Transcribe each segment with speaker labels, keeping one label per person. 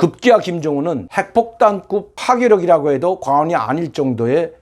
Speaker 1: 급기야 김정은은 핵폭탄급 파괴력이라고 해도 과언이 아닐 정도의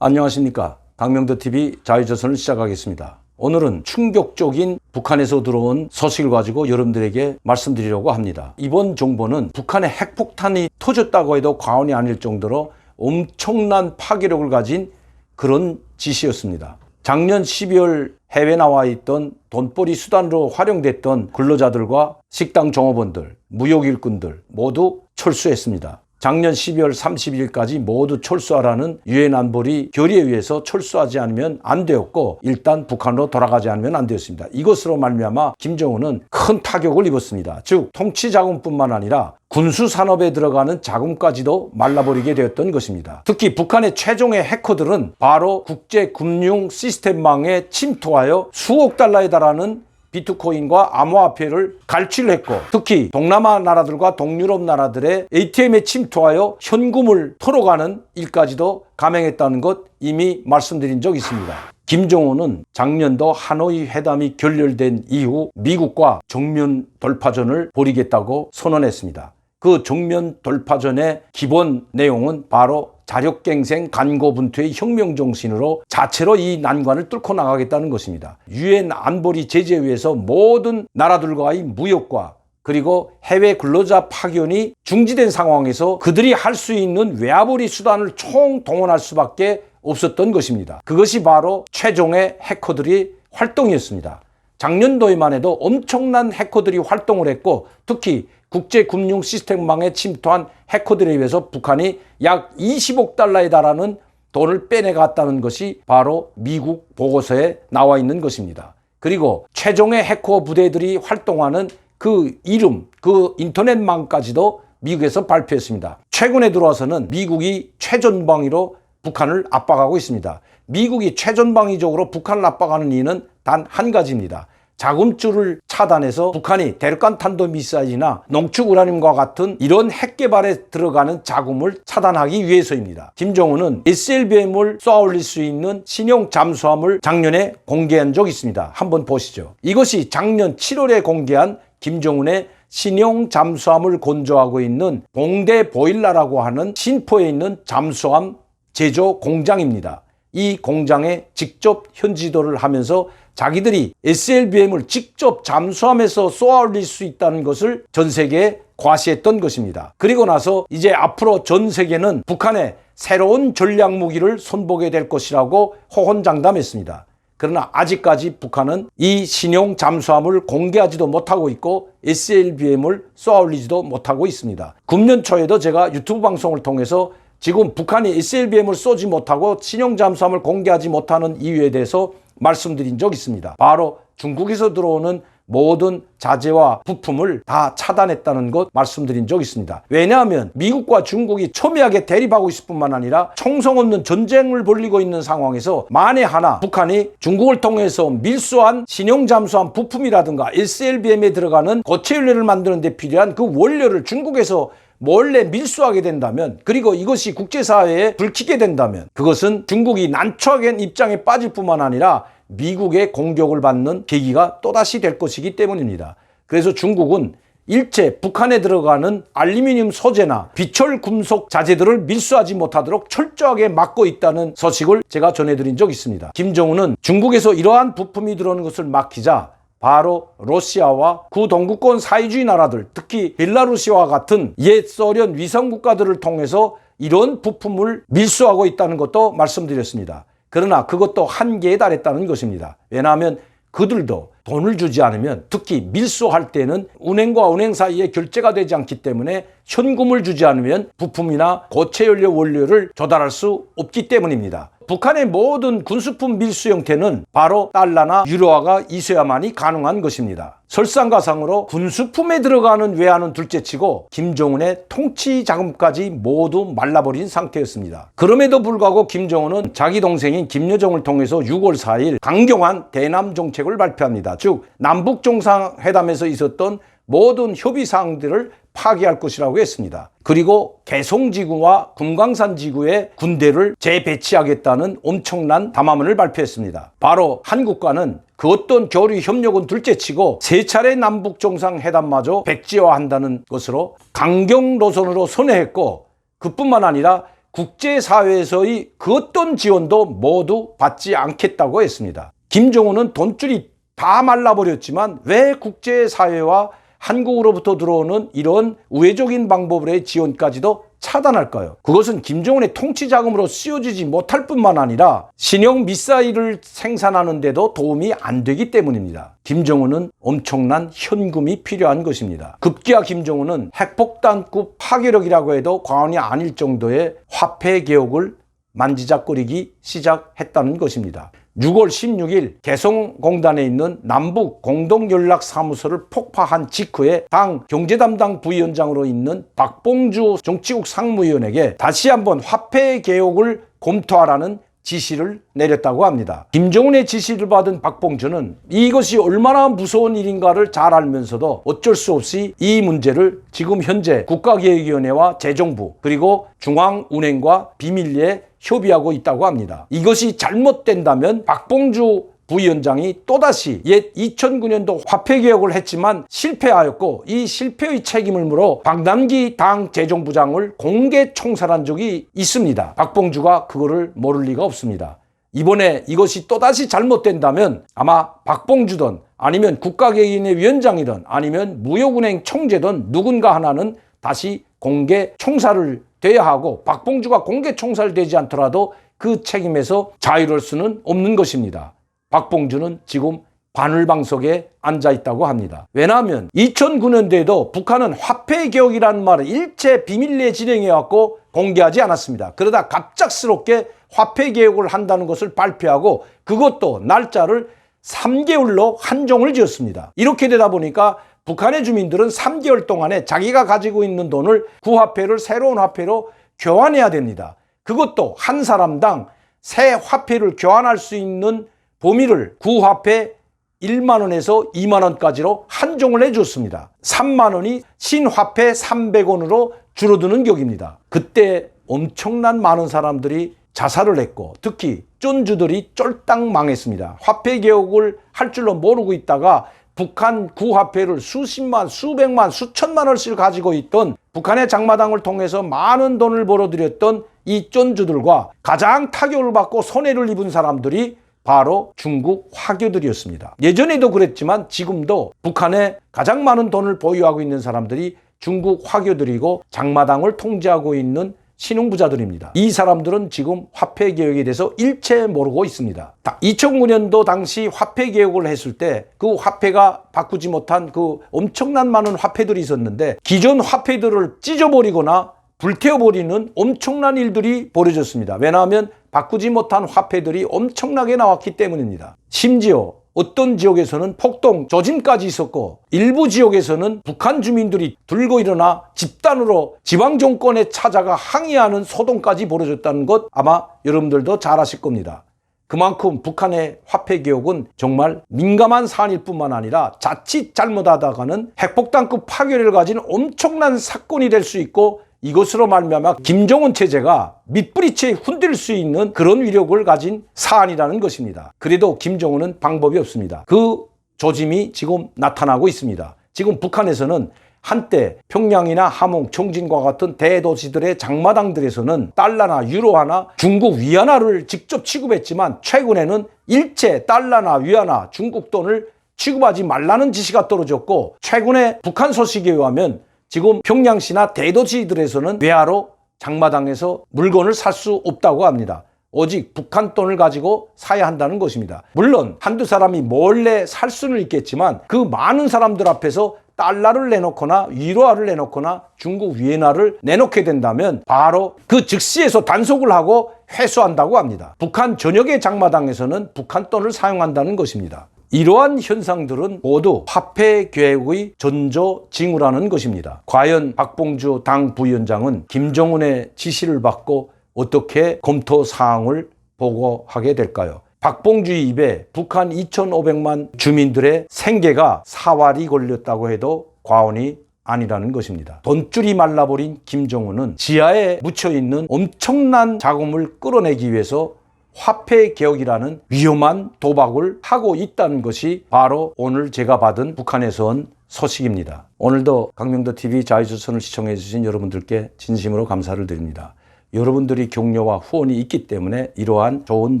Speaker 1: 안녕하십니까. 강명도TV 자유조선을 시작하겠습니다. 오늘은 충격적인 북한에서 들어온 소식을 가지고 여러분들에게 말씀드리려고 합니다. 이번 정보는 북한의 핵폭탄이 터졌다고 해도 과언이 아닐 정도로 엄청난 파괴력을 가진 그런 지시였습니다. 작년 12월 해외 나와 있던 돈벌이 수단으로 활용됐던 근로자들과 식당 종업원들, 무역 일꾼들 모두 철수했습니다. 작년 12월 30일까지 모두 철수하라는 유엔 안보리 결의에 의해서 철수하지 않으면 안 되었고 일단 북한으로 돌아가지 않으면 안 되었습니다. 이것으로 말미암아 김정은은 큰 타격을 입었습니다. 즉 통치 자금뿐만 아니라 군수 산업에 들어가는 자금까지도 말라버리게 되었던 것입니다. 특히 북한의 최종의 해커들은 바로 국제 금융 시스템망에 침투하여 수억 달러에 달하는 비트코인과 암호화폐를 갈취를 했고 특히 동남아 나라들과 동유럽 나라들의 ATM에 침투하여 현금을 털어가는 일까지도 감행했다는 것 이미 말씀드린 적이 있습니다. 김정은은 작년도 하노이 회담이 결렬된 이후 미국과 정면 돌파전을 벌이겠다고 선언했습니다. 그 정면 돌파전의 기본 내용은 바로 자력갱생 간고분투의 혁명정신으로 자체로 이 난관을 뚫고 나가겠다는 것입니다. 유엔 안보리 제재에 의해서 모든 나라들과의 무역과 그리고 해외 근로자 파견이 중지된 상황에서 그들이 할 수 있는 외화벌이 수단을 총동원할 수밖에 없었던 것입니다. 그것이 바로 최종의 해커들의 활동이었습니다. 작년도에만 해도 엄청난 해커들이 활동을 했고 특히 국제금융 시스템망에 침투한 해커들에 의해서 북한이 약 20억 달러에 달하는 돈을 빼내갔다는 것이 바로 미국 보고서에 나와 있는 것입니다. 그리고 최종의 해커 부대들이 활동하는 그 이름, 그 인터넷망까지도 미국에서 발표했습니다. 최근에 들어와서는 미국이 최전방위로 북한을 압박하고 있습니다. 미국이 최전방위적으로 북한을 압박하는 이유는 단 한 가지입니다. 자금줄을 차단해서 북한이 대륙간 탄도미사일이나 농축 우라늄과 같은 이런 핵 개발에 들어가는 자금을 차단하기 위해서입니다. 김정은은 SLBM을 쏘아올릴 수 있는 신형 잠수함을 작년에 공개한 적이 있습니다. 한번 보시죠. 이것이 작년 7월에 공개한 김정은의 신형 잠수함을 건조하고 있는 봉대 보일러라고 하는 신포에 있는 잠수함 제조 공장입니다. 이 공장에 직접 현지도를 하면서 자기들이 SLBM을 직접 잠수함에서 쏘아올릴 수 있다는 것을 전 세계에 과시했던 것입니다. 그리고 나서 이제 앞으로 전 세계는 북한의 새로운 전략 무기를 손보게 될 것이라고 호언장담했습니다. 그러나 아직까지 북한은 이 신형 잠수함을 공개하지도 못하고 있고 SLBM을 쏘아올리지도 못하고 있습니다. 금년 초에도 제가 유튜브 방송을 통해서 지금 북한이 SLBM을 쏘지 못하고 신형 잠수함을 공개하지 못하는 이유에 대해서 말씀드린 적이 있습니다. 바로 중국에서 들어오는 모든 자재와 부품을 다 차단했다는 것 말씀드린 적이 있습니다. 왜냐하면 미국과 중국이 첨예하게 대립하고 있을 뿐만 아니라 총성 없는 전쟁을 벌이고 있는 상황에서 만에 하나 북한이 중국을 통해서 밀수한 신형 잠수함 부품이라든가 SLBM에 들어가는 고체 연료를 만드는 데 필요한 그 원료를 중국에서 몰래 밀수하게 된다면 그리고 이것이 국제사회에 불키게 된다면 그것은 중국이 난처하게 입장에 빠질 뿐만 아니라 미국의 공격을 받는 계기가 또다시 될 것이기 때문입니다. 그래서 중국은 일체 북한에 들어가는 알루미늄 소재나 비철 금속 자재들을 밀수하지 못하도록 철저하게 막고 있다는 소식을 제가 전해드린 적이 있습니다. 김정은은 중국에서 이러한 부품이 들어오는 것을 막히자 바로 러시아와 구동구권 사회주의 나라들 특히 벨라루시와 같은 옛 소련 위성 국가들을 통해서 이런 부품을 밀수하고 있다는 것도 말씀드렸습니다. 그러나 그것도 한계에 달했다는 것입니다. 왜냐하면 그들도 돈을 주지 않으면 특히 밀수할 때는 은행과 은행 사이에 결제가 되지 않기 때문에 현금을 주지 않으면 부품이나 고체 연료 원료를 조달할 수 없기 때문입니다. 북한의 모든 군수품 밀수 형태는 바로 달러나 유로화가 있어야만이 가능한 것입니다. 설상가상으로 군수품에 들어가는 외화는 둘째치고 김정은의 통치 자금까지 모두 말라버린 상태였습니다. 그럼에도 불구하고 김정은은 자기 동생인 김여정을 통해서 6월 4일 강경한 대남 정책을 발표합니다. 즉 남북 정상회담에서 있었던 모든 협의사항들을 파기할 것이라고 했습니다. 그리고 개송지구와 금강산지구에 군대를 재배치하겠다는 엄청난 담화문을 발표했습니다. 바로 한국과는 그 어떤 교류 협력은 둘째치고 세 차례 남북 정상회담마저 백지화한다는 것으로 강경 노선으로 선회했고, 그뿐만 아니라 국제사회에서의 그 어떤 지원도 모두 받지 않겠다고 했습니다. 김정은은 돈줄이 다 말라버렸지만 왜 국제사회와 한국으로부터 들어오는 이런 우회적인 방법의 지원까지도 차단할까요? 그것은 김정은의 통치 자금으로 쓰여지지 못할 뿐만 아니라 신형 미사일을 생산하는 데도 도움이 안 되기 때문입니다. 김정은은 엄청난 현금이 필요한 것입니다. 급기야 김정은은 핵폭탄급 파괴력이라고 해도 과언이 아닐 정도의 화폐 개혁을 만지작거리기 시작했다는 것입니다. 6월 16일 개성공단에 있는 남북 공동연락사무소를 폭파한 직후에 당 경제담당 부위원장으로 있는 박봉주 정치국 상무위원에게 다시 한번 화폐 개혁을 검토하라는 지시를 내렸다고 합니다. 김정은의 지시를 받은 박봉주는 이것이 얼마나 무서운 일인가를 잘 알면서도 어쩔 수 없이 이 문제를 지금 현재 국가기획위원회와 재정부 그리고 중앙은행과 비밀리에 협의하고 있다고 합니다. 이것이 잘못된다면 박봉주 부위원장이 또다시 옛 2009년도 화폐개혁을 했지만 실패하였고, 이 실패의 책임을 물어 박남기 당 재정부장을 공개 총살한 적이 있습니다. 박봉주가 그거를 모를 리가 없습니다. 이번에 이것이 또다시 잘못된다면 아마 박봉주든 아니면 국가개혁위원회 위원장이든 아니면 무역은행 총재든 누군가 하나는 다시 공개 총살을 돼야 하고, 박봉주가 공개 총살되지 않더라도 그 책임에서 자유로울 수는 없는 것입니다. 박봉주는 지금 바늘방석에 앉아 있다고 합니다. 왜냐하면 2009년도에도 북한은 화폐 개혁이라는 말을 일체 비밀리에 진행해왔고 공개하지 않았습니다. 그러다 갑작스럽게 화폐 개혁을 한다는 것을 발표하고 그것도 날짜를 3개월로 한정을 지었습니다. 이렇게 되다 보니까 북한의 주민들은 3개월 동안에 자기가 가지고 있는 돈을 구화폐를 새로운 화폐로 교환해야 됩니다. 그것도 한 사람당 새 화폐를 교환할 수 있는 범위를 구화폐 1만 원에서 2만 원까지로 한정을 해줬습니다. 3만 원이 신화폐 300원으로 줄어드는 격입니다. 그때 엄청난 많은 사람들이 자살을 했고 특히 쫀주들이 쫄딱 망했습니다. 화폐 개혁을 할 줄로 모르고 있다가 북한 구화폐를 수십만, 수백만, 수천만 원씩 가지고 있던 북한의 장마당을 통해서 많은 돈을 벌어들였던 이 쫀주들과 가장 타격을 받고 손해를 입은 사람들이 바로 중국 화교들이었습니다. 예전에도 그랬지만 지금도 북한에 가장 많은 돈을 보유하고 있는 사람들이 중국 화교들이고 장마당을 통제하고 있는 신흥부자들입니다. 이 사람들은 지금 화폐 개혁에 대해서 일체 모르고 있습니다. 2009년도 당시 화폐 개혁을 했을 때 그 화폐가 바꾸지 못한 그 엄청난 많은 화폐들이 있었는데 기존 화폐들을 찢어버리거나 불태워버리는 엄청난 일들이 벌어졌습니다. 왜냐하면 바꾸지 못한 화폐들이 엄청나게 나왔기 때문입니다. 심지어 어떤 지역에서는 폭동, 조짐까지 있었고 일부 지역에서는 북한 주민들이 들고 일어나 집단으로 지방정권에 찾아가 항의하는 소동까지 벌어졌다는 것 아마 여러분들도 잘 아실 겁니다. 그만큼 북한의 화폐 개혁은 정말 민감한 사안일 뿐만 아니라 자칫 잘못하다가는 핵폭탄급 파괴를 가진 엄청난 사건이 될 수 있고 이것으로 말미암아 김정은 체제가 밑부리채 흔들 수 있는 그런 위력을 가진 사안이라는 것입니다. 그래도 김정은은 방법이 없습니다. 그 조짐이 지금 나타나고 있습니다. 지금 북한에서는 한때 평양이나 함흥, 청진과 같은 대도시들의 장마당들에서는 달러나 유로화나 중국 위안화를 직접 취급했지만 최근에는 일체 달러나 위안화, 중국 돈을 취급하지 말라는 지시가 떨어졌고 최근에 북한 소식에 의하면 지금 평양시나 대도시들에서는 외화로 장마당에서 물건을 살 수 없다고 합니다. 오직 북한 돈을 가지고 사야 한다는 것입니다. 물론 한두 사람이 몰래 살 수는 있겠지만 그 많은 사람들 앞에서 달러를 내놓거나 유로화를 내놓거나 중국 위엔화를 내놓게 된다면 바로 그 즉시에서 단속을 하고 회수한다고 합니다. 북한 전역의 장마당에서는 북한 돈을 사용한다는 것입니다. 이러한 현상들은 모두 화폐 개혁의 전조징후라는 것입니다. 과연 박봉주 당 부위원장은 김정은의 지시를 받고 어떻게 검토 사항을 보고하게 될까요? 박봉주의 입에 북한 2,500만 주민들의 생계가 사활이 걸렸다고 해도 과언이 아니라는 것입니다. 돈줄이 말라버린 김정은은 지하에 묻혀있는 엄청난 자금을 끌어내기 위해서 화폐 개혁이라는 위험한 도박을 하고 있다는 것이 바로 오늘 제가 받은 북한에서 온 소식입니다. 오늘도 강명도TV 자유조선을 시청해 주신 여러분들께 진심으로 감사를 드립니다. 여러분들이 격려와 후원이 있기 때문에 이러한 좋은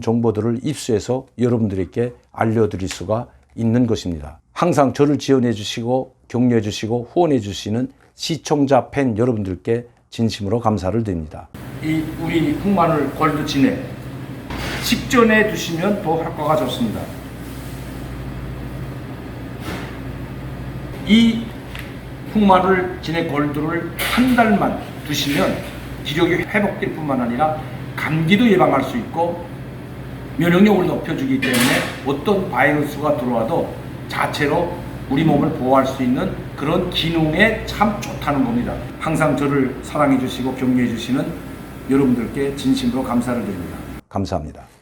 Speaker 1: 정보들을 입수해서 여러분들에게 알려드릴 수가 있는 것입니다. 항상 저를 지원해 주시고 격려해 주시고 후원해 주시는 시청자 팬 여러분들께 진심으로 감사를 드립니다. 이 우리 흑마늘 골드 진액 식전에 드시면 더 효과가 좋습니다. 이 흑마늘 진액 골드를 한 달만 드시면 기력이 회복될 뿐만 아니라 감기도 예방할 수 있고 면역력을 높여주기 때문에 어떤 바이러스가 들어와도 자체로 우리 몸을 보호할 수 있는 그런 기능에 참 좋다는 겁니다. 항상 저를 사랑해 주시고 격려해 주시는 여러분들께 진심으로 감사를 드립니다. 감사합니다.